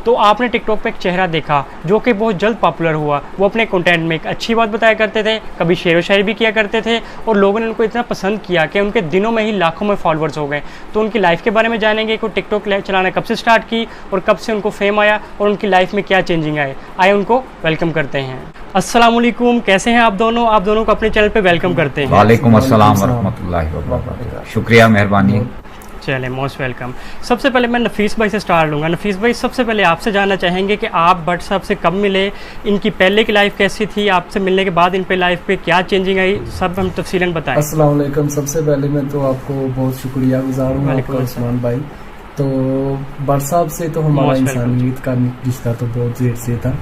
तो आपने टिकटॉक पे एक चेहरा देखा जो कि बहुत जल्द पॉपुलर हुआ। वो अपने कंटेंट में एक अच्छी बात बताया करते थे, कभी शेर व शायरी भी किया करते थे और लोगों ने उनको इतना पसंद किया कि उनके दिनों में ही लाखों में फॉलोअर्स हो गए। तो उनकी लाइफ के बारे में जानेंगे कि टिकटॉक चलाना कब से स्टार्ट की और कब से उनको फेम आया और उनकी लाइफ में क्या चेंजिंग आए उनको वेलकम करते हैं। अस्सलाम वालेकुम, कैसे हैं आप दोनों को अपने चैनल पे वेलकम करते हैं। वालेकुम अस्सलाम वरहमतुल्लाहि वबरकातुहू। शुक्रिया, मेहरबानी। चले, मोस्ट वेलकम। सबसे पहले मैं नफीस भाई से स्टार्ट लूँगा। नफीस भाई, सबसे पहले आपसे जानना चाहेंगे कि आप भट्ट साहब से कब मिले, इनकी पहले की लाइफ कैसी थी, आपसे मिलने के बाद इन पे लाइफ पे क्या चेंजिंग आई, सब हम तफसीलन बताएं। अस्सलाम वालेकुम। सबसे पहले मैं तो आपको बहुत शुक्रिया गुजार हूँ आपका उस्मान भाई। तो भट्ट साहब से तो हमारा इंसानियत का रिश्ता तो बहुत देर से था।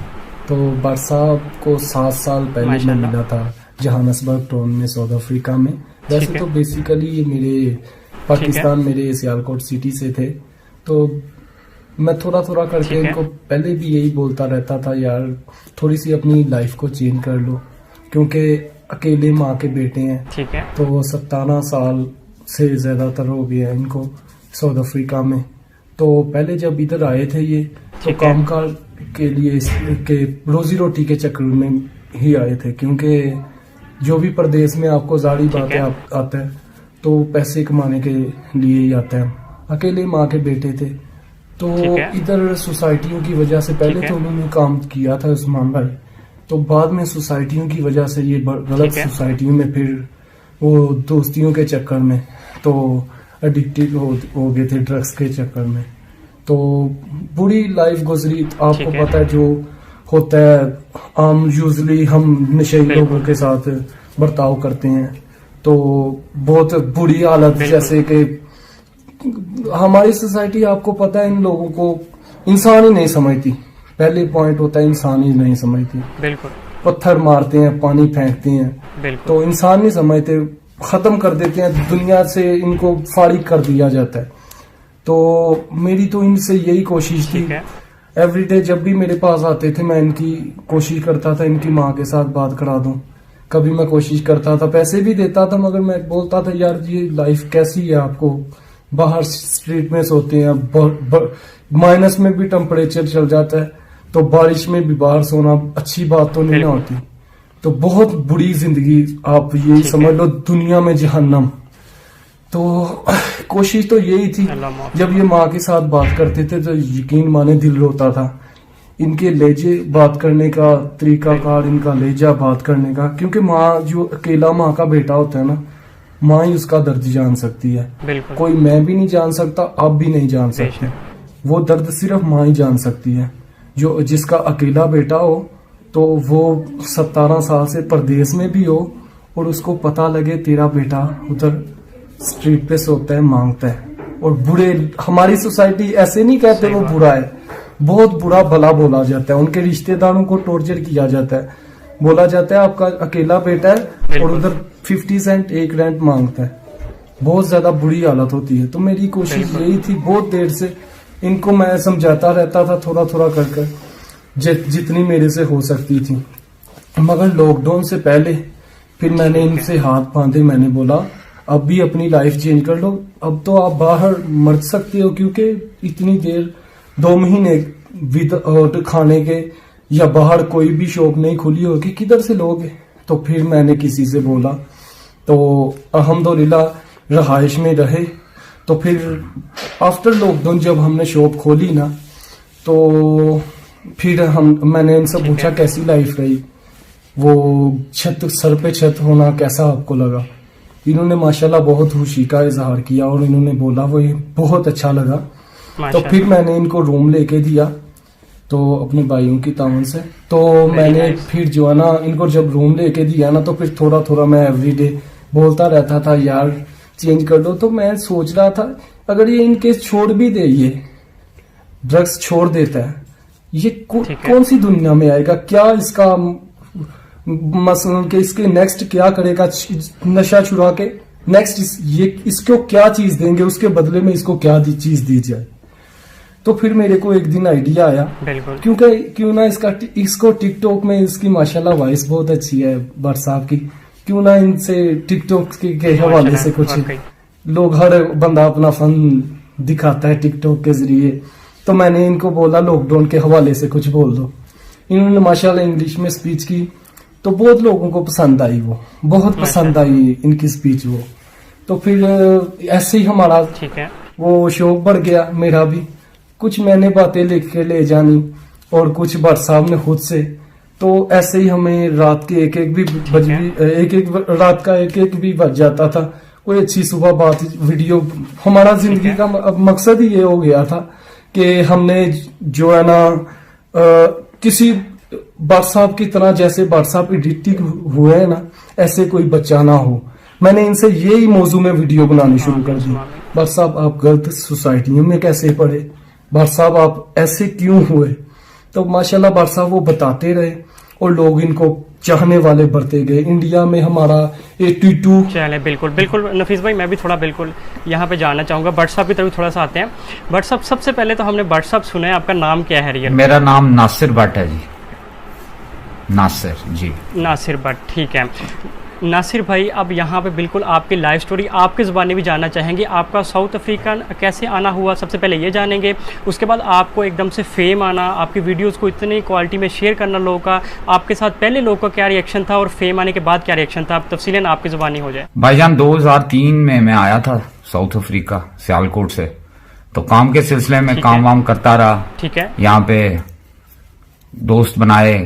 तो भट्ट साहब को 7 साल पहले मैं मिला था जोहान्सबर्ग टाउन में, साउथ अफ्रीका में। वैसे तो बेसिकली ये मेरे पाकिस्तान, मेरे सियालकोट सिटी से थे। तो मैं थोड़ा थोड़ा करके इनको पहले भी यही बोलता रहता था, यार थोड़ी सी अपनी लाइफ को चेंज कर लो, क्योंकि अकेले माँ के बेटे हैं। ठीक है। तो 17 साल से ज्यादातर हो गया है इनको साउथ अफ्रीका में। तो पहले जब इधर आए थे ये, तो कामकाज के लिए के रोजी रोटी के चक्कर में ही आए थे, क्योंकि जो भी प्रदेश में आपको जारी बातें आता है तो पैसे कमाने के लिए ही आता है। अकेले माँ के बेटे थे। तो इधर सोसाइटियों की वजह से पहले तो उन्होंने काम किया था उस्मान भाई, तो बाद में सोसाइटियों की वजह से ये गलत सोसाइटियों में, फिर वो दोस्तियों के चक्कर में तो एडिक्टेड हो गए थे ड्रग्स के चक्कर में। तो बुरी लाइफ गुजरी। आपको पता है जो होता है आम यूजली हम नशेड़ी लोगों के साथ बर्ताव करते हैं, तो बहुत बुरी हालत, जैसे कि हमारी सोसाइटी आपको पता है इन लोगों को इंसान ही नहीं समझती। पहले पॉइंट होता है इंसान ही नहीं समझती। बिल्कुल। पत्थर मारते हैं, पानी फेंकते हैं, तो इंसान नहीं समझते, खत्म कर देते हैं दुनिया से, इनको फारिग कर दिया जाता है। तो मेरी तो इनसे यही कोशिश थी। एवरीडे जब भी मेरे पास आते थे मैं इनकी कोशिश करता था इनकी माँ के साथ बात करा दूं। कभी मैं कोशिश करता था, पैसे भी देता था, मगर मैं बोलता था यार ये लाइफ कैसी है, आपको बाहर स्ट्रीट में सोते हैं, माइनस में भी टेम्परेचर चल जाता है, तो बारिश में भी बाहर सोना अच्छी बात तो नहीं ना होती। तो बहुत बुरी जिंदगी, आप ये समझ लो दुनिया में जहन्नम। तो कोशिश तो यही थी। जब ये माँ के साथ बात करते थे तो यकीन माने दिल रोता था। इनके लहजे बात करने का तरीका कार, इनका लहजा बात करने का, क्योंकि माँ जो अकेला माँ का बेटा होता है ना, माँ ही उसका दर्द जान सकती है। कोई मैं भी नहीं जान सकता, आप भी नहीं जान सकते। वो दर्द सिर्फ माँ ही जान सकती है। जो जिसका अकेला बेटा हो, तो वो 17 साल से परदेश में भी हो और उसको पता लगे तेरा बेटा उधर स्ट्रीट पे सोता है, मांगता है। और बुरे, हमारी सोसाइटी ऐसे नहीं कहते वो बुरा है, बहुत बुरा भला बोला जाता है। उनके रिश्तेदारों को टॉर्चर किया जाता है, बोला जाता है आपका अकेला बेटा है और उधर 50 सेंट एक रेंट मांगता है। बहुत ज्यादा बुरी हालत होती है। तो मेरी कोशिश यही थी, बहुत देर से इनको मैं समझाता रहता था थोड़ा थोड़ा कर जितनी मेरे से हो सकती थी। मगर लॉकडाउन से पहले फिर मैंने इनसे हाथ बांधे, मैंने बोला अब भी अपनी लाइफ चेंज कर लो। अब तो आप बाहर मर सकते हो, क्योंकि इतनी देर 2 महीने विदाउट खाने के या बाहर कोई भी शॉप नहीं खुली होगी, किधर से लोगे। तो फिर मैंने किसी से बोला, तो अल्हम्दुलिल्लाह रहाइश में रहे। तो फिर आफ्टर लॉकडाउन जब हमने शॉप खोली ना, तो फिर मैंने इनसे पूछा कैसी लाइफ रही, वो सर पे छत होना कैसा आपको लगा। इन्होंने माशाल्लाह बहुत खुशी का इजहार किया और इन्होंने बोला वो बहुत अच्छा लगा। तो फिर मैंने इनको रूम लेके दिया, तो अपने भाइयों की तावन से। तो मैंने फिर जो है ना इनको जब रूम लेके दिया ना, तो फिर थोड़ा थोड़ा मैं एवरीडे बोलता रहता था यार चेंज कर दो। तो मैं सोच रहा था अगर ये इनके छोड़ भी दे, ये ड्रग्स छोड़ देता है, ये कौन सी दुनिया में आएगा, क्या इसका मसलन के इसके नेक्स्ट क्या करेगा, नशा छुड़ा के नेक्स्ट ये इसको क्या चीज देंगे, उसके बदले में इसको क्या चीज दी जाए। तो फिर मेरे को एक दिन आइडिया आया, क्योंकि क्यों ना इसको टिकटॉक में, इसकी माशाल्लाह वॉइस बहुत अच्छी है भट्ट साहब की, क्यों ना इनसे टिकटॉक के हवाले से कुछ लोग, हर बंदा अपना फन दिखाता है टिकटॉक के जरिए, तो मैंने इनको बोला लॉकडाउन के हवाले से कुछ बोल दो। इन्होंने माशाल्लाह इंग्लिश में स्पीच की, तो बहुत लोगों को पसंद आई, वो बहुत पसंद आई इनकी स्पीच वो। तो फिर ऐसे ही हमारा ठीक है वो शौक बढ़ गया मेरा भी। कुछ मैंने बातें लिख के ले जानी और कुछ भट्ट साहब ने खुद से। तो ऐसे ही हमें रात के एक एक रात का एक भी बज जाता था। कोई अच्छी सुबह बात वीडियो, हमारा जिंदगी का मकसद ही ये हो गया था कि हमने जो है ना किसी भट्ट साहब की तरह, जैसे भट्ट साहब एडिटिंग हुए हैं ना, ऐसे कोई बच्चा ना हो। मैंने इनसे यही मौजू में वीडियो बनानी शुरू कर दी। भट्ट साहब आप गलत सोसाइटियों में कैसे पढ़े, भट्ट साहब आप ऐसे क्यों हुए। तो माशाल्लाह भट्ट साहब वो बताते रहे और लोग इनको चाहने वाले बढ़ते गए। इंडिया में हमारा 82 चले। बिल्कुल बिल्कुल नफीस भाई, मैं भी थोड़ा बिल्कुल यहाँ पे जानना चाहूँगा, भट्ट साहब की तरफ थोड़ा सा आते हैं। भट्ट साहब, सबसे पहले तो हमने भट्ट साहब सुना है, आपका नाम क्या है रियल? मेरा नाम नासिर भट्ट है जी, नासिर जी, नासिर भट्ट, ठीक है। नासिर भाई, अब यहाँ पे बिल्कुल आपकी लाइफ स्टोरी आपकी ज़ुबानी भी जानना चाहेंगे। आपका साउथ अफ्रीका कैसे आना हुआ, सबसे पहले ये जानेंगे। उसके बाद आपको एकदम से फेम आना, आपकी वीडियोस को इतनी क्वालिटी में शेयर करना लोगों का, आपके साथ पहले लोगों का क्या रिएक्शन था और फेम आने के बाद क्या रिएक्शन था, आप तफसीलन आपकी ज़ुबानी हो जाए। भाईजान 2003 में मैं आया था साउथ अफ्रीका, सियालकोट से। तो काम के सिलसिले में काम वाम करता रहा। ठीक है। यहाँ पे दोस्त बनाए,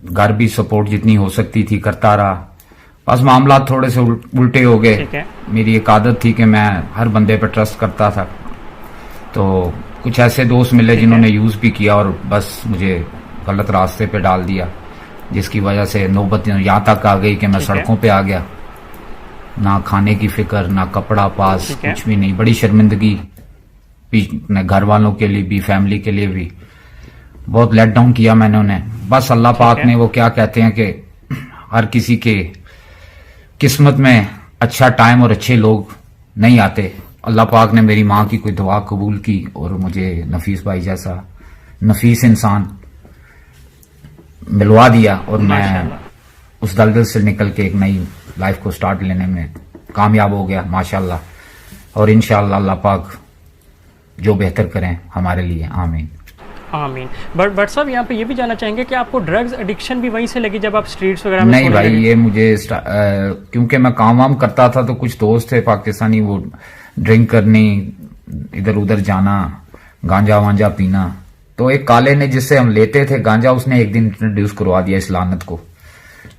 घर भी सपोर्ट जितनी हो सकती थी करता रहा। बस मामला थोड़े से उल्टे हो गए। मेरी एक आदत थी कि मैं हर बंदे पे ट्रस्ट करता था। तो कुछ ऐसे दोस्त मिले जिन्होंने यूज भी किया और बस मुझे गलत रास्ते पे डाल दिया, जिसकी वजह से नौबत यहाँ तक आ गई कि मैं सड़कों पे आ गया। ना खाने की फिक्र, ना कपड़ा पास, कुछ भी नहीं। बड़ी शर्मिंदगी घर वालों के लिए भी, फैमिली के लिए भी। बहुत लेट डाउन किया मैंने उन्हें। बस अल्लाह पाक ने, वो क्या कहते हैं कि हर किसी के किस्मत में अच्छा टाइम और अच्छे लोग नहीं आते। अल्लाह पाक ने मेरी माँ की कोई दुआ कबूल की और मुझे नफीस भाई जैसा नफीस इंसान मिलवा दिया और मैं उस दलदल से निकल के एक नई लाइफ को स्टार्ट लेने में कामयाब हो गया माशाल्लाह। और इंशाल्लाह अल्लाह पाक जो बेहतर करें हमारे लिए, आमीन आमीन। बट साहब, यहाँ पे ये भी जानना चाहेंगे कि आपको ड्रग्स एडिक्शन भी वहीं से लगी जब आप स्ट्रीट्स वगैरह में? नहीं भाई, ये मुझे क्योंकि मैं काम वाम करता था तो कुछ दोस्त थे पाकिस्तानी, वो ड्रिंक करनी, इधर उधर जाना, गांजा वांजा पीना। तो एक काले ने जिससे हम लेते थे गांजा, उसने एक दिन इंट्रोड्यूस करवा दिया इस लानत को।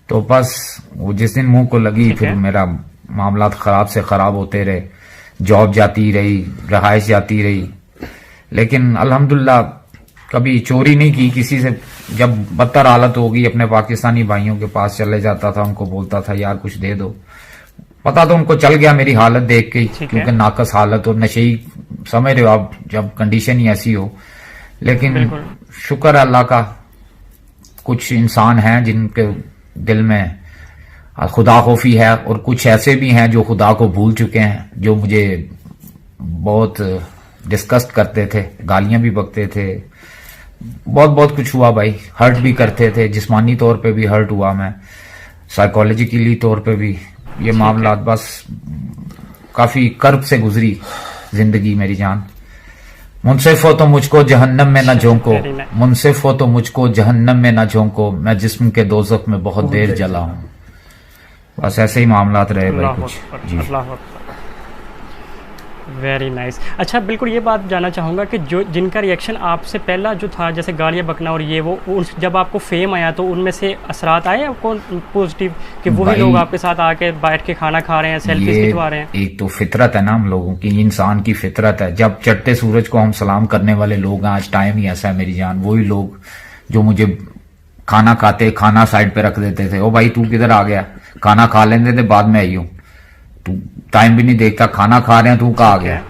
तो बस वो जिस दिन मुंह को लगी, फिर मेरा मामला खराब से खराब होते रहे। जॉब जाती रही, रहाइश जाती रही, लेकिन अल्हम्दुलिल्लाह कभी चोरी नहीं की किसी से। जब बदतर हालत होगी, अपने पाकिस्तानी भाइयों के पास चले जाता था, उनको बोलता था यार कुछ दे दो। पता तो उनको चल गया मेरी हालत देख के, क्योंकि नाकस हालत और नशेई, समझ रहे हो आप, जब कंडीशन ही ऐसी हो। लेकिन शुक्र है अल्लाह का, कुछ इंसान हैं जिनके दिल में खुदा खौफी है और कुछ ऐसे भी हैं जो खुदा को भूल चुके हैं, जो मुझे बहुत डिस्कस्ट करते थे, गालियां भी बकते थे, बहुत कुछ हुआ भाई। हर्ट भी करते थे, जिस्मानी तौर पे भी हर्ट हुआ मैं, साइकोलॉजिकली तौर पे भी। ये मामला बस काफी कर्ब से गुजरी जिंदगी मेरी जान। मुनसिफ हो तो मुझको जहन्नम में न झोंको, मुनसिफ हो तो मुझको जहन्नम में न झोंको, मैं जिस्म के दोज़ख में बहुत देर जला हूँ। बस ऐसे ही मामलात रहे भाई कुछ जी। Very nice. अच्छा, बिल्कुल ये बात जानना चाहूँगा कि जो जिनका रिएक्शन आपसे पहला जो था, जैसे गालियाँ बकना और ये वो जब आपको फेम आया तो उनमें से असरात आए आपको पॉजिटिव कि वही लोग आपके साथ आके बैठ के खाना खा रहे हैं, सेल्फीज खिंचवा रहे हैं? एक तो फितरत है ना हम लोगों की, इंसान की फितरत है। जब चढ़ते सूरज को हम सलाम करने वाले लोग, आज टाइम ही ऐसा है मेरी जान। वही लोग जो मुझे खाना खाते, खाना साइड पे रख देते थे, ओ भाई तू किधर आ गया, खाना खा लेते थे, बाद में आई हूँ, तू टाइम भी नहीं देखता, खाना खा रहे हैं, तू कहाँ आ गया।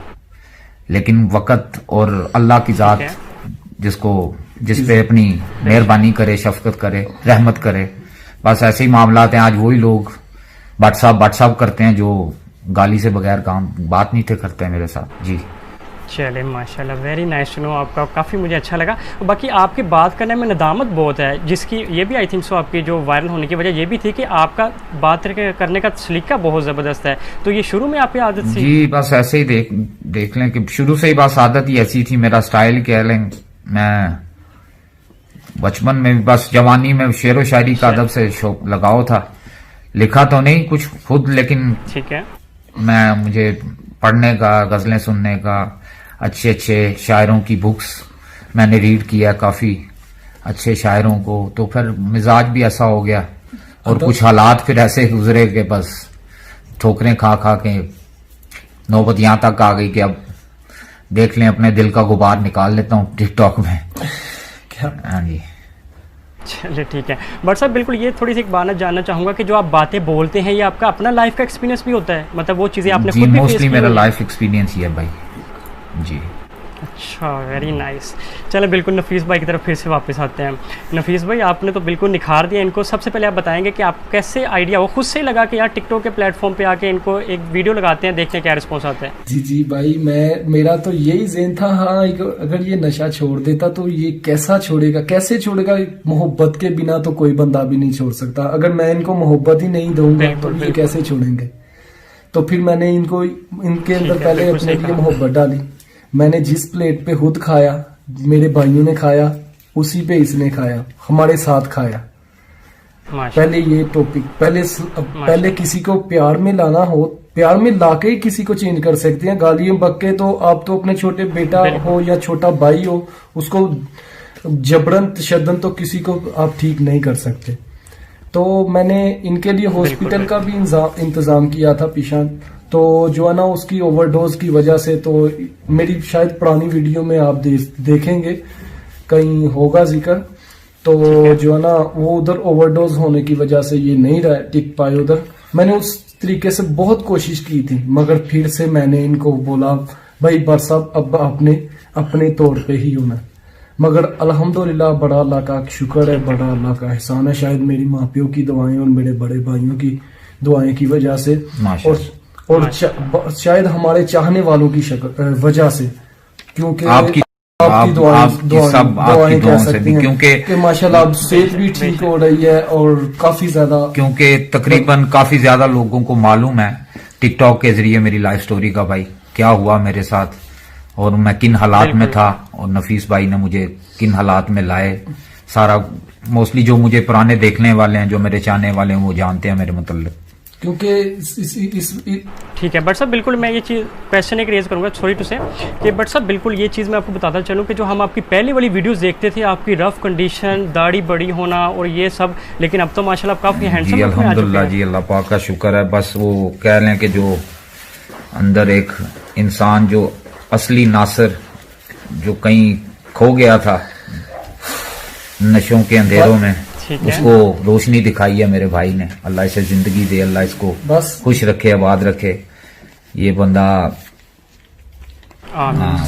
लेकिन वक़्त और अल्लाह की जात जिस पे अपनी मेहरबानी करे, शफकत करे, रहमत करे, बस ऐसे ही मामलात हैं। आज वही लोग व्हाट्सअप करते हैं जो गाली से बगैर काम बात नहीं थे करते हैं मेरे साथ जी। चले माशाल्लाह, वेरी नाइस टू नो, आपका काफ़ी मुझे अच्छा लगा। बाकी आपकी बात करने में नदामत बहुत है, जिसकी ये भी आई थिंक सो आपकी जो वायरल होने की वजह ये भी थी कि आपका बात करने का सलीका बहुत ज़बरदस्त है। तो ये शुरू में आपकी आदत थी? जी बस ऐसे ही देख लें कि शुरू से ही बस आदत ही ऐसी थी, मेरा स्टाइल कह लें। मैं बचपन में भी बस जवानी में शेर व शायरी का अदब से शौक लगाव था। लिखा तो नहीं कुछ खुद, लेकिन ठीक है, मुझे पढ़ने का, गजलें सुनने का, अच्छे अच्छे शायरों की बुक्स मैंने रीड किया, काफी अच्छे शायरों को। तो फिर मिजाज भी ऐसा हो गया और कुछ हालात फिर ऐसे गुजरे कि बस ठोकरें खा खा के नौबत यहां तक आ गई कि अब देख लें अपने दिल का गुबार निकाल लेता हूँ टिकटॉक में। हाँ जी, चलिए ठीक है। बट साहब बिल्कुल ये थोड़ी सी एक बात जानना चाहूँगा कि जो आप बातें बोलते हैं ये आपका अपना लाइफ का एक्सपीरियंस भी होता है, मतलब वो चीज़ें आपने जी खुद भी मोस्टली मेरा लाइफ एक्सपीरियंस ही है भाई जी। अच्छा, वेरी नाइस। चलो बिल्कुल नफीस भाई की तरफ फिर से वापस आते हैं। नफीस भाई आपने तो बिल्कुल निखार दिया इनको। सबसे पहले आप बताएंगे कि आप कैसे आइडिया वो खुद से ही लगा कि यार टिकटॉक के प्लेटफॉर्म पे आके इनको एक वीडियो लगाते हैं, देखते हैं क्या रिस्पॉन्स आता है। जी भाई, मेरा तो यही ज़हन था, हाँ अगर ये नशा छोड़ देता तो ये कैसा छोड़ेगा, कैसे छोड़ेगा। मोहब्बत के बिना तो कोई बंदा भी नहीं छोड़ सकता। अगर मैं इनको मोहब्बत ही नहीं दूंगा तो ये कैसे छोड़ेंगे। तो फिर मैंने इनके अंदर पहले अपने लिए मोहब्बत डाली। मैंने जिस प्लेट पे खुद खाया, मेरे भाइयों ने खाया, उसी पे इसने खाया, हमारे साथ खाया। पहले ये टॉपिक, पहले किसी को प्यार में लाना हो, प्यार में लाके ही किसी को चेंज कर सकते हैं। गालियों बक्के तो आप तो अपने छोटे बेटा हो या छोटा भाई हो, उसको जबरन तशद्दन तो किसी को आप ठीक नहीं कर सकते। तो मैंने इनके लिए हॉस्पिटल का भी इंतजाम किया था पीछा। तो जो है ना उसकी ओवरडोज की वजह से, तो मेरी शायद पुरानी वीडियो में आप देखेंगे कहीं होगा जिक्र। तो जो है ना वो उधर ओवरडोज होने की वजह से ये नहीं टिक पाए उधर। मैंने उस तरीके से बहुत कोशिश की थी, मगर फिर से मैंने इनको बोला भाई बर साहब अब अपने तौर पे ही होना। मगर अल्हम्दुलिल्लाह बड़ा अल्लाह का शुक्र है, बड़ा अल्लाह का एहसान है, शायद मेरी माँ प्यो की दुआएं और मेरे बड़े भाइयों की दुआएं की वजह से, और शायद हमारे चाहने वालों की वजह से, क्योंकि आपकी दुआएं कह सकते हैं, क्योंकि माशाल्लाह अब सेहत भी ठीक हो रही है और काफी ज्यादा, क्योंकि तकरीबन काफी ज्यादा लोगों को मालूम है टिकटॉक के जरिए मेरी लाइफ स्टोरी का, भाई क्या हुआ मेरे साथ और मैं किन हालात में था और नफीस भाई ने मुझे किन हालात में लाए। सारा मोस्टली जो मुझे पुराने देखने वाले हैं, जो मेरे चाहने वाले हैं, वो जानते हैं मेरे मतलब। क्योंकि ठीक है बट साहब बिल्कुल मैं ये चीज़ क्वेश्चन एक रेज करूंगा, सॉरी टू से, कि बट साहब बिल्कुल ये चीज़ मैं आपको बताता चलूं कि जो हम आपकी पहली वाली वीडियोस देखते थे, आपकी रफ कंडीशन, दाढ़ी बड़ी होना और ये सब, लेकिन अब तो माशाल्लाह आप काफी हैंडसम जी अल्हम्दुलिल्लाह जी, अल्लाह पाक का शुक्र है। बस वो कह लें कि जो अंदर एक इंसान जो असली नासिर जो कहीं खो गया था नशों के अंधेरों में, उसको रोशनी दिखाई है मेरे भाई ने। अल्लाह इसे जिंदगी दे, अल्लाह इसको बस खुश रखे, आबाद रखे। ये बंदा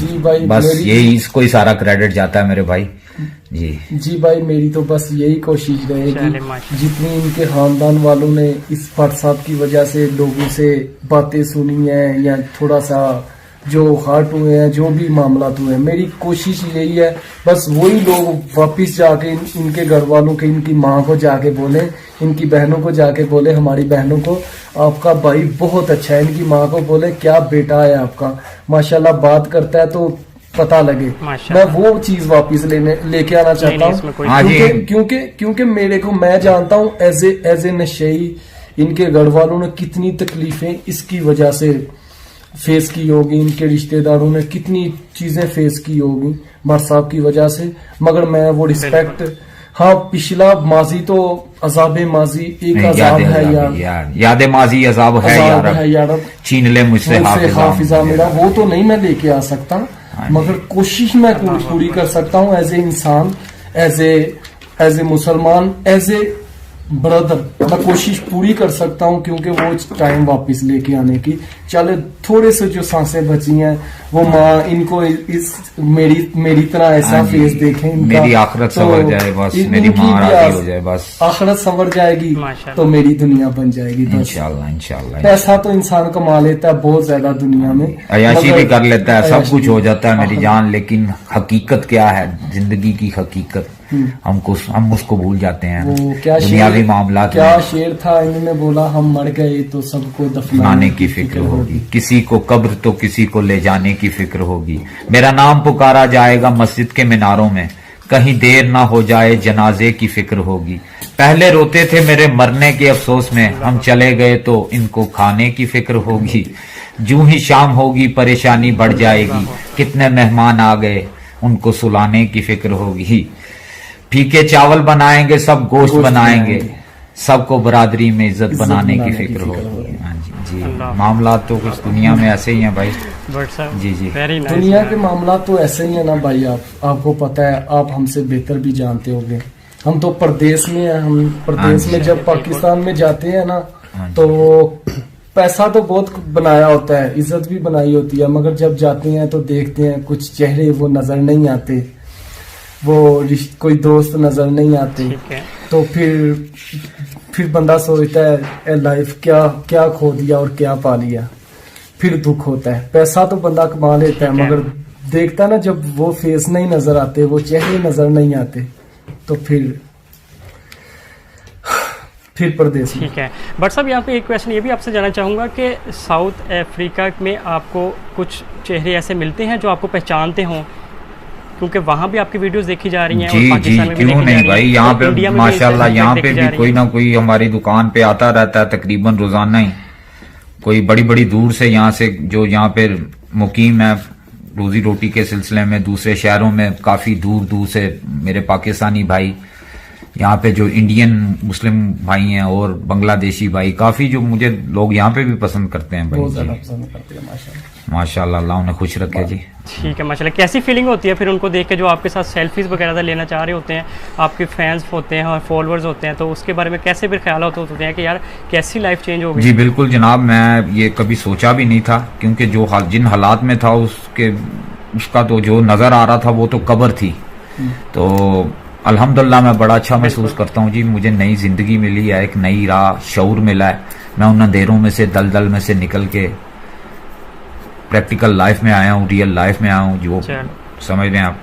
जी भाई, बस यही इसको ही सारा क्रेडिट जाता है मेरे भाई जी भाई। मेरी तो बस यही कोशिश रहेगी, जितनी इनके खानदान वालों ने इस व्हाट्सएप की वजह से लोगों से बातें सुनी है या थोड़ा सा जो हार्ट हुए हैं, जो भी मामला हुए हैं, मेरी कोशिश यही है बस वही लोग वापिस जाके इनके घर वालों के, इनकी माँ को जाके बोले, इनकी बहनों को जाके बोले, हमारी बहनों को आपका भाई बहुत अच्छा है। इनकी माँ को बोले क्या बेटा है आपका, माशाल्लाह बात करता है तो पता लगे। मैं वो चीज वापिस लेके आना चाहता हूँ, क्योंकि मेरे को, मैं जानता हूँ एज ए नशेई इनके घर वालों ने कितनी तकलीफें इसकी वजह से फेस की होगी, इनके रिश्तेदारों ने कितनी चीजें फेस की होगी मर साहब की वजह से। मगर मैं वो रिस्पेक्ट, हाँ पिछला माजी तो अजाब माजी एक अजाब है यार, याद माजी अजाब है यार, छीन ले मुझसे हाफिजा मेरा, वो तो नहीं मैं लेके आ सकता, मगर कोशिश मैं पूरी कर सकता हूँ एज ए इंसान, एज ए मुसलमान, एज ए ब्रदर। मैं कोशिश पूरी कर सकता हूँ, क्योंकि वो टाइम वापस लेके आने की चले, थोड़े से जो सांसें बची हैं वो माँ इनको इस मेरी तरह ऐसा फेस देखें, मेरी आखिरत संवर जाए बस, मेरी माँ राजी हो जाए बस, आखिरत संवर जाएगी तो मेरी दुनिया बन जाएगी बस। इंशाल्लाह इंशाल्लाह। पैसा तो इंसान कमा लेता है बहुत ज्यादा दुनिया में, अयाशी भी कर लेता है, सब कुछ हो जाता है मेरी जान, लेकिन हकीकत क्या है, जिंदगी की हकीकत हम उसको भूल जाते हैं। वो क्या दुनियावी मामला, क्या शेर था, इन्होंने बोला हम मर गए तो सबको दफनाने की फिक्र होगी, किसी को कब्र तो किसी को ले जाने की फिक्र होगी, मेरा नाम पुकारा जाएगा मस्जिद के मीनारों में, कहीं देर ना हो जाए जनाजे की फिक्र होगी, पहले रोते थे मेरे मरने के अफसोस में, हम चले गए तो इनको खाने की फिक्र होगी, जूं ही शाम होगी परेशानी बढ़ जाएगी, कितने मेहमान आ गए उनको सुलाने की फिक्र होगी, फीके चावल बनाएंगे सब गोश्त बनाएंगे, सबको बरादरी में इज्जत बनाने की फिक्र होगी। हाँ जी, मामला तो कुछ दुनिया में ऐसे ही हैं भाई। जी जी, दुनिया के मामला तो ऐसे ही है ना भाई, आपको पता है, आप हमसे बेहतर भी जानते होंगे, हम तो प्रदेश में हैं, हम प्रदेश में जब पाकिस्तान में जाते हैं ना तो पैसा तो बहुत बनाया होता है, इज्जत भी बनाई होती है, मगर जब जाते हैं तो देखते हैं कुछ चेहरे वो नजर नहीं आते, वो कोई दोस्त नजर नहीं आते, तो फिर बंदा सोचता है लाइफ क्या खो दिया और क्या पा लिया, फिर दुख होता है। पैसा तो बंदा कमा लेता है, मगर देखता ना जब वो फेस नहीं नजर आते, वो चेहरे नजर नहीं आते, तो फिर प्रदेश। ठीक है, बट साहब यहाँ पे एक क्वेश्चन ये भी आपसे जानना चाहूँगा कि साउथ अफ्रीका में आपको कुछ चेहरे ऐसे मिलते हैं जो आपको पहचानते हों, क्योंकि वहाँ भी आपकी वीडियोस देखी जा रही हैं जी, और पाकिस्तान में भी क्यों नहीं भाई, यहाँ पे माशाल्लाह यहाँ पे भी कोई ना कोई हमारी दुकान पे आता रहता है तकरीबन रोजाना ही, कोई बड़ी बड़ी दूर से यहाँ से जो यहाँ पे मुकीम है रोजी रोटी के सिलसिले में, दूसरे शहरों में काफी दूर दूर से मेरे पाकिस्तानी भाई, यहाँ पे जो इंडियन मुस्लिम भाई हैं और बांग्लादेशी भाई, काफी जो मुझे लोग यहाँ पे भी पसंद करते हैं भाई, बहुत ज्यादा पसंद करते हैं माशाल्लाह, अल्लाह उन्हें खुश रखे जी। ठीक है, माशाल्लाह। कैसी फीलिंग होती है फिर उनको देख के, जो आपके साथ सेल्फीज वगैरह लेना चाह रहे होते हैं, आपके फैंस होते हैं और फॉलोअर्स होते हैं, तो उसके बारे में कैसे फिर ख्याल होते हैं कि यार कैसी लाइफ चेंज हो गई? जी बिल्कुल जनाब, मैं ये कभी सोचा भी नहीं था, क्योंकि जो जिन हालात में था उसका तो जो नजर आ रहा था वो तो कब्र थी, तो अल्हम्दुलिल्लाह मैं बड़ा अच्छा महसूस करता हूँ जी, मुझे नई जिंदगी मिली है, एक नई राह, शऊर मिला है, मैं उन अंधेरों में से दलदल में से निकल के प्रैक्टिकल लाइफ में आया हूँ, रियल लाइफ में आया हूँ, जो समझ रहे हैं आप,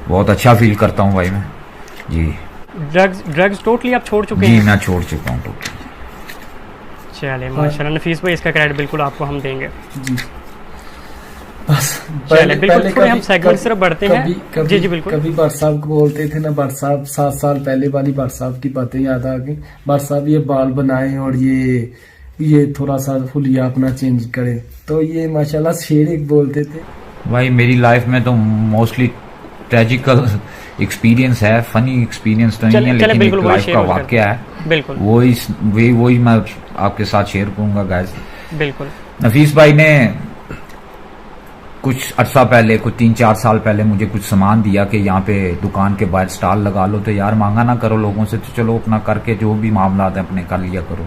बहुत अच्छा फील करता हूँ भाई मैं जी। ड्रग्स टोटली आप छोड़ चुके हैं? जी मैं छोड़ चुका हूँ टोटली। चलिए माशाल्लाह, नफीस भाई इसका क्रेडिट बिल्कुल आपको हम देंगे जी। बस पहले हम सेगमेंट सिर्फ बढ़ते हैं। जी जी बिल्कुल। कभी भट्ट साहब को बोलते थे ना, भट्ट साहब 7 साल पहले वाली भट्ट साहब की बातें याद आ गई, भट्ट साहब ये बाल बनाए और ये थोड़ा सा हुलिया अपना चेंज करे, तो ये माशाल्लाह शेर एक बोलते थे। भाई मेरी लाइफ में तो मोस्टली ट्रेजिकल एक्सपीरियंस है, फनी एक्सपीरियंस तो नहीं है, लेकिन एक लाइफ का वाकया है, बिल्कुल वही मैं आपके साथ शेयर करूंगा गाइस। बिल्कुल। नफीस भाई ने कुछ अर्सा पहले, कुछ 3-4 साल पहले मुझे कुछ सामान दिया कि यहाँ पे दुकान के बाहर स्टॉल लगा लो, तो यार मांगा ना करो लोगों से, तो चलो अपना करके जो भी मामला है अपने कर लिया करो।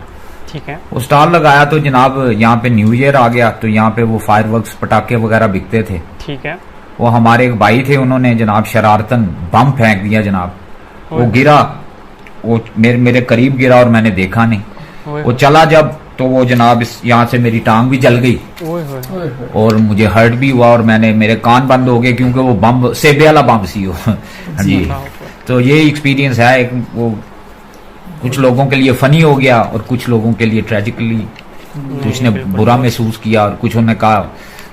ठीक है। वो स्टॉल लगाया तो जनाब यहाँ पे न्यू ईयर आ गया, तो यहाँ पे वो फायरवर्क्स पटाखे वगैरह बिकते थे। ठीक है। वो हमारे एक भाई थे, उन्होंने जनाब शरारतन बम फेंक दिया जनाब, वो गिरा, वो मेरे करीब गिरा और मैंने देखा नहीं, वो चला जब, तो वो जनाब यहाँ से मेरी टांग भी जल गई और मुझे हर्ट भी हुआ और मेरे कान बंद हो गए, क्योंकि वो बम सेबे वाला बम सी हो जी। तो ये एक्सपीरियंस है एक, वो कुछ लोगों के लिए फनी हो गया और कुछ लोगों के लिए ट्रेजिकली, कुछ ने बुरा महसूस किया और कुछ ने कहा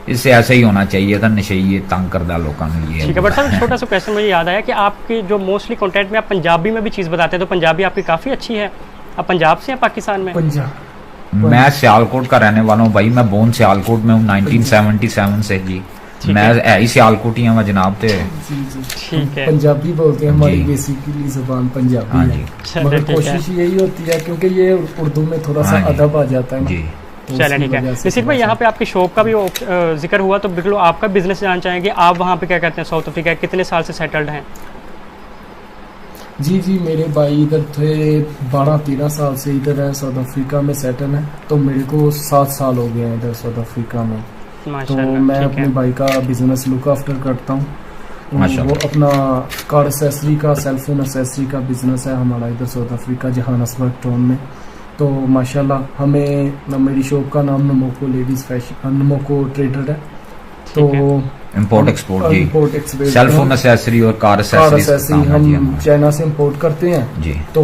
इससे ऐसा ही होना चाहिए था, नशे ये तंग करदा लोगों ने ये। ठीक है, बट सर छोटा सा क्वेश्चन मुझे याद आया कि आपके जो मोस्टली कंटेंट में आप पंजाबी में भी चीज बताते हैं, तो पंजाबी आपकी काफी अच्छी है, आप पंजाब से हैं पाकिस्तान में? पंजाब। मैं सियालकोट का रहने वाला हूँ भाई, मैं बोन सियालकोट में हूँ 1977 से जी, मैं ही सियालकोट ही हूँ जनाब। ठीक है, पंजाबी बोलते हैं, हमारी बेसिकली जुबान पंजाबी है, मगर कोशिश यही होती है क्योंकि ये उर्दू में थोड़ा सा अदब आ जाता है जी। चलिए ठीक है। निश्चित भाई यहाँ पे आपकी शॉप का भी जिक्र हुआ, तो बिल्कुल आपका बिजनेस जानना चाहेंगे, आप वहाँ पे क्या करते हैं साउथ अफ्रीका, कितने साल से सेटल्ड हैं? जी जी, मेरे भाई इधर थे 12-13 साल से इधर है, साउथ अफ्रीका में सेटल है। तो मेरे को 7 साल हो गए हैं इधर साउथ अफ्रीका में। तो मैं अपने भाई का बिजनेस लुक आफ्टर करता हूँ। वो अपना कार एसेसरी का, सेल फोन एसेसरी का बिजनेस है हमारा इधर साउथ अफ्रीका, जोहान्सबर्ग टाउन में। तो माशाल्लाह हमें, मेरी शॉप का नाम नमोको लेडीज फैशन, नमोको ट्रेडर है। तो इंपोर्ट एक्सपोर्ट जी, सेल फोन एसेसरी और कार एसेसरी हम चाइना से इंपोर्ट करते हैं जी, तो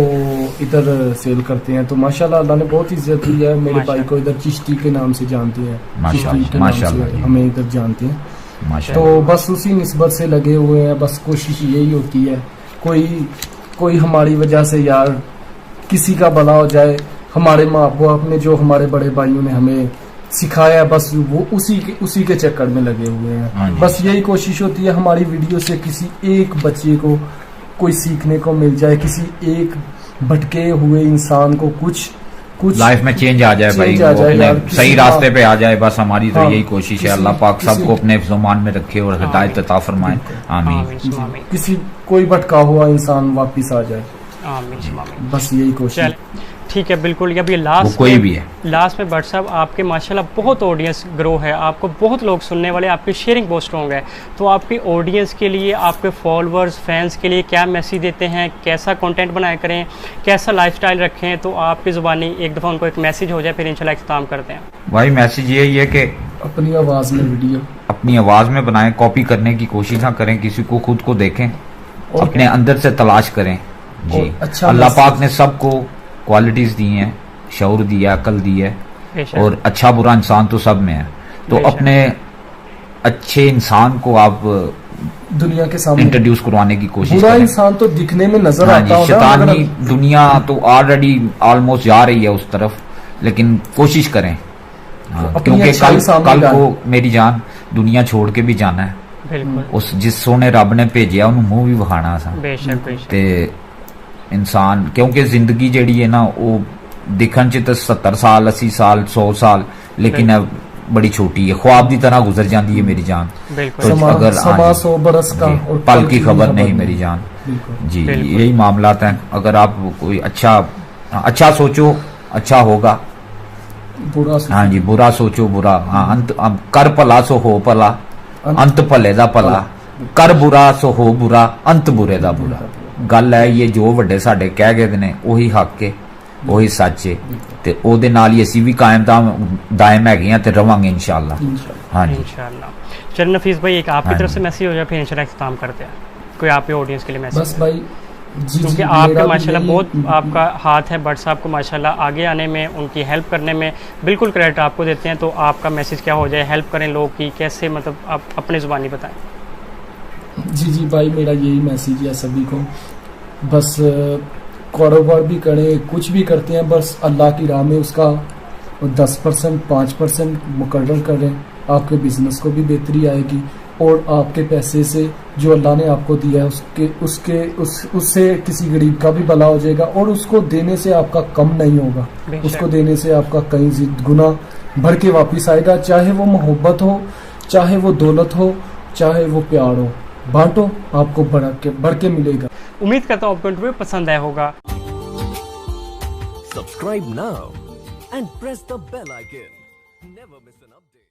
इधर सेल करते हैं। तो माशाल्लाह अल्लाह ने बहुत इज्जत दी है। मेरे भाई को इधर चिश्ती के नाम से जानते हैं, चिश्ती के नाम से हमें इधर जानते हैं। तो बस उसी निस्बत से लगे हुए हैं। बस कोशिश यही होती है कोई हमारी वजह से यार किसी का भला हो जाए। हमारे माँ बाप ने जो हमारे बड़े भाइयों ने हमें सिखाया, बस वो उसी के चक्कर में लगे हुए हैं। बस यही कोशिश होती है हमारी वीडियो से किसी एक बच्चे को कोई सीखने को मिल जाए, किसी एक भटके हुए इंसान को कुछ लाइफ में चेंज आ जाए भाई, सही रास्ते पे आ जाए। बस हमारी तो यही कोशिश है। अल्लाह पाक सबको अपने ज़ुबान में रखे और हिदायत अता फरमाए, आमीन। किसी कोई भटका हुआ इंसान वापिस आ जाए, बस यही कोशिश। ठीक है, बिल्कुल। अभी लास्ट कोई भी है, लास्ट में भट्ट साहब आपके माशाल्लाह बहुत ऑडियंस ग्रो है, आपको बहुत लोग सुनने वाले, आपकी शेयरिंग बहुत स्ट्रॉन्ग है। तो आपकी ऑडियंस के लिए, आपके फॉलोअर्स फैंस के लिए क्या मैसेज देते हैं? कैसा कंटेंट बनाया करें, कैसा लाइफस्टाइल रखें? तो आपकी ज़ुबानी एक दफ़ा उनको एक मैसेज हो जाए, फिर इंशाल्लाह इख्तिताम करते हैं। भाई मैसेज यही है कि अपनी आवाज़ में वीडियो अपनी आवाज़ में बनाएं, कॉपी करने की कोशिश ना करें, किसी को खुद को देखें, अपने अंदर से तलाश करें जी। अच्छा, अल्लाह पाक ने सबको क्वालिटीज दी हैं, शऊर दिया, अकल दी है, और अच्छा बुरा इंसान तो सब में है। तो अपने अच्छे इंसान को आप दुनिया के सामने इंट्रोड्यूस करवाने की कोशिश बुरा करें। इंसान तो दिखने में नजर आता है, शैतानी दुनिया तो ऑलरेडी ऑलमोस्ट जा रही है उस तरफ, लेकिन कोशिश करें, क्योंकि कल को मेरी जान दुनिया छोड़ के भी जाना है। उस जिस सोने रब ने भेजा उन्होंने मुंह भी विखाना सा। इंसान क्योंकि जिंदगी जड़ी है ना, वो दिखन च तो 70 साल 80 साल 100 साल, लेकिन बड़ी छोटी है, ख्वाब की तरह गुजर जाती है मेरी जान। तो अगर 100 बरस का पल की खबर नहीं मेरी जान जी, यही मामला है। अगर आप कोई अच्छा सोचो, अच्छा होगा। हाँ जी, बुरा सोचो बुरा, हाँ अंत कर भला सो हो भला, अंत भले दा भला, कर बुरा सो हो बुरा, अंत बुरे दा बुरा। गल है ये, जो ਵੱਡੇ ਸਾਡੇ ਕਹਿ ਗਏ ਨੇ ਉਹੀ ਹੱਕ ਹੈ, ਉਹੀ ਸੱਚ ਹੈ, ਤੇ ਉਹਦੇ ਨਾਲ ਹੀ ਅਸੀਂ ਵੀ ਕਾਇਮ दायम ਹੈਗੇ ਆ ਤੇ ਰਵਾਂਗੇ इंशाल्लाह। हाँ जी इंशाल्लाह। चल नफीस भाई, एक आपकी तरफ से मैसेज हो जाए, फिर इंशाल्लाह इख्तिताम करते हैं। कोई आपके ऑडियंस के लिए मैसेज? बस भाई क्योंकि आपका माशाल्लाह बहुत आपका हाथ है, भट्ट साहब को माशाल्लाह आगे आने में, उनकी हेल्प करने में बिल्कुल क्रेडिट आपको देते हैं। तो आपका मैसेज क्या हो जाए, हेल्प करें लोग की कैसे, मतलब आप अपने ज़ुबानी बताएं। जी भाई, मेरा यही मैसेज है सभी को, बस कारोबार भी करें, कुछ भी करते हैं, बस अल्लाह की राह में उसका 10% 5% मुकर्रर करें, आपके बिजनेस को भी बेहतरी आएगी, और आपके पैसे से जो अल्लाह ने आपको दिया है उससे किसी गरीब का भी भला हो जाएगा, और उसको देने से आपका कम नहीं होगा, उसको देने से आपका कई गुना बढ़ के वापिस आएगा। चाहे वो मोहब्बत हो, चाहे वो दौलत हो, चाहे वो प्यार हो, बांटो, आपको बढ़ के मिलेगा। उम्मीद करता हूँ आपको इंटरव्यू पसंद आया होगा। Subscribe now and press the bell icon, never miss an update.